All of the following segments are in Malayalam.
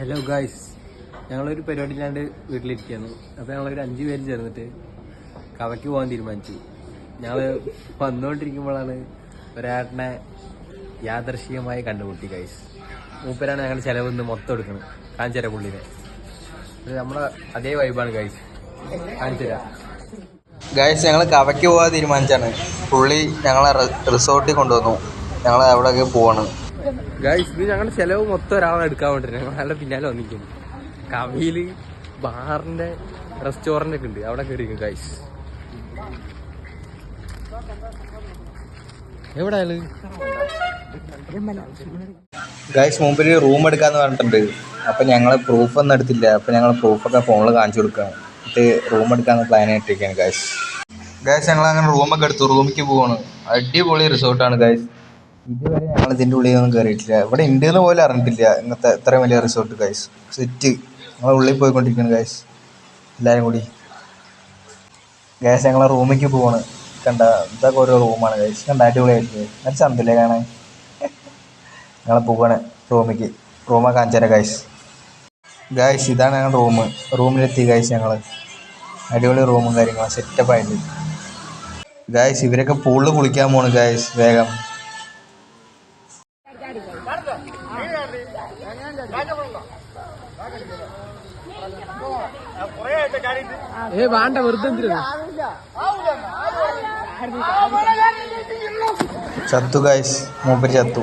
ഹലോ ഗായ്സ്, ഞങ്ങളൊരു പരിപാടിയില്ലാണ്ട് വീട്ടിലിരിക്കുകയായിരുന്നു. അപ്പോൾ ഞങ്ങളൊരു 5 പേര് ചേർന്നിട്ട് കവയ്ക്ക് പോകാൻ തീരുമാനിച്ചു. ഞങ്ങൾ വന്നുകൊണ്ടിരിക്കുമ്പോഴാണ് ഒരാട്ടിനെ യാദർശികമായി കണ്ടുമുട്ടി. ഗായ്സ്, മൂപ്പരാണ് ഞങ്ങളുടെ ചിലവെന്ന് മൊത്തം എടുക്കുന്നത്. കാഞ്ചര പുള്ളിനെ നമ്മളെ അതേ വൈബാണ്. ഗായ്സ്, കാണിച്ചുതരാ. ഗായ്സ്, ഞങ്ങൾ കവയ്ക്ക് പോകാൻ തീരുമാനിച്ചാണ്. പുള്ളി ഞങ്ങളെ റിസോർട്ടിൽ കൊണ്ടുവന്നു. ഞങ്ങൾ അവിടെയൊക്കെ പോവാണ്. ഗായ്സ്, ഇത് ഞങ്ങളുടെ ചിലവ് മൊത്തം ഒരാളെ എടുക്കാൻ വേണ്ടിയിട്ട് ഞങ്ങൾ അയാളുടെ പിന്നാലെ വന്നിരിക്കുന്നു. കവയിൽ ബാറിൻ്റെ റെസ്റ്റോറൻ്റ് ഒക്കെ ഉണ്ട്, അവിടെ കയറിയിരിക്കും. ഗായ്സ്, എവിടെ അയാള്? ഗായ്സ്, മുമ്പിൽ റൂം എടുക്കാന്ന് പറഞ്ഞിട്ടുണ്ട്. അപ്പം ഞങ്ങൾ പ്രൂഫൊന്നും എടുത്തില്ല. അപ്പം ഞങ്ങൾ പ്രൂഫൊക്കെ ഫോണിൽ കാണിച്ചു കൊടുക്കുകയാണ്. എന്നിട്ട് റൂം എടുക്കാന്ന് പ്ലാൻ ആയിട്ടിരിക്കുകയാണ്. ഗായ്സ്, ഞങ്ങൾ അങ്ങനെ റൂമൊക്കെ എടുത്തു. റൂമിലേക്ക് പോവാണ്. അടിപൊളി റിസോർട്ടാണ് ഗായ്സ്. ഇതുവരെ ഞങ്ങൾ ഇതിൻ്റെ ഉള്ളിലൊന്നും കയറിയിട്ടില്ല. ഇവിടെ ഉണ്ട് എന്ന് പോലും അറിഞ്ഞിട്ടില്ല. ഇന്നത്തെ ഇത്രയും വലിയ റിസോർട്ട്. Guys, set. ഞങ്ങൾ ഉള്ളിൽ പോയിക്കൊണ്ടിരിക്കുകയാണ്. ഗായ്സ്, എല്ലാവരും കൂടി. ഗായ്സ്, ഞങ്ങൾ റൂമിലേക്ക് പോവാണ്. കണ്ട, ഇതൊക്കെ ഓരോ റൂമാണ്. ഗായ്സ്, കണ്ട അടിപൊളിയായിട്ട് നല്ല ചന്തല്ലേ കാണാൻ. ഞങ്ങൾ പോവാണ് റൂമിലേക്ക്. റൂമൊക്കെ കാണിച്ചു തരാം. ഗായ്സ്, ഇതാണ് ഞങ്ങൾ റൂമിലെത്തി. ഗായ്സ്, ഞങ്ങൾ അടിപൊളി റൂമും കാര്യങ്ങളും സെറ്റപ്പായിട്ട്. ഗായ്സ്, ഇവരൊക്കെ പൂളിൽ കുളിക്കാൻ പോണ്. ഗായ്സ്, വേഗം. വേണ്ട, വെറുതെ ചത്തു. ഗായ്സ്, മൂപ്പര് ചത്തു.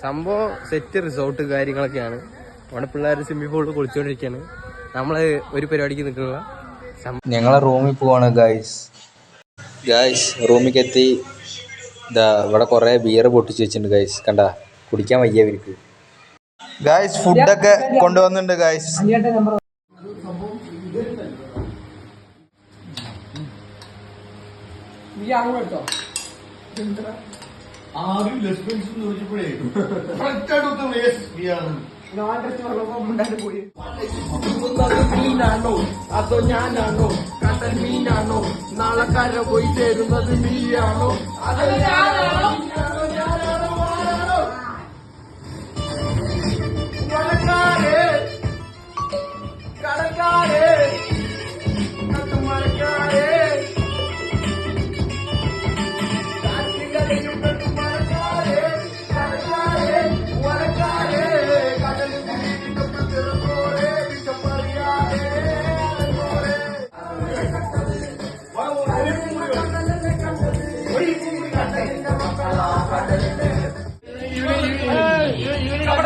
സംഭവം സെറ്റ് റിസോർട്ട് കാര്യങ്ങളൊക്കെയാണ്. അവിടെ പിള്ളേർ സ്വിമ്മിംഗ് പൂളിൽ കുളിച്ചുകൊണ്ടിരിക്കുകയാണ്. നമ്മൾ ഒരു പരിപാടിക്ക് നിൽക്കുക. ഞങ്ങളെ റൂമിൽ പോവാണ്. ഗായ്സ്, റൂമിലേക്ക് എത്തി. ഇതാ ഇവിടെ കുറേ ബിയർ പൊട്ടിച്ച് വെച്ചിട്ടുണ്ട്. ഗായ്സ്, കണ്ട, കുടിക്കാൻ വയ്യ ഇവർക്ക്. ഗായ്സ്, ഫുഡൊക്കെ കൊണ്ടുവന്നിട്ടുണ്ട്. ഗായ്സ്, മീനാണോ അതോ ഞാനാണോ? കണ്ടൽ മീനാണോ? നാളെ കര പോയി ചേരുന്നത് നീയാണോ? അതോ ഞാനാണോ? കടക്കാരെ കടക്കാരെ കട്ടുമരക്കാരെ കാറ്റുകളെയും കട്ടുമരക്കാരെ കടക്കാരെ വരക്കാരെ കടലിൽ തിറക്കോരെ വിഷപ്പറിയാതെ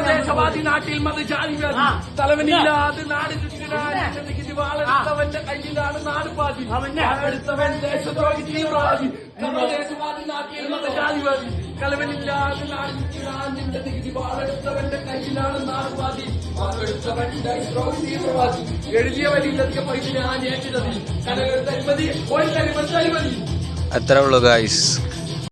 ദേശവാദി നാട്ടിൽ മതജാതിവാദി തലവനില്ലാതെ നാട് ചുറ്റിനാടിന്റെ വളർത്തവന്റെ കയ്യിലാണ് നാട് പാതി. അടുത്തവൻ ദേശദ്രോഹി തീവ്രവാദി. ദേശവാദി നാട്ടിൽ മതജാതിവാദി തലവനില്ലാതെ നാട് ചുറ്റിനാടിന്റെ നികുതി വാളെടുത്തവന്റെ കയ്യിലാണ് നാട് പാതി. അടുത്തവൻ ദേശദ്രോഹി തീവ്രവാദി. എഴുതിയ വരിയിലധികം പൈസ ഞാൻ ഏറ്റത് കലകൾ തരിമതി ഒരു കരിമതി. അത്രേ ഉള്ളൂ. ഗായ്സ്,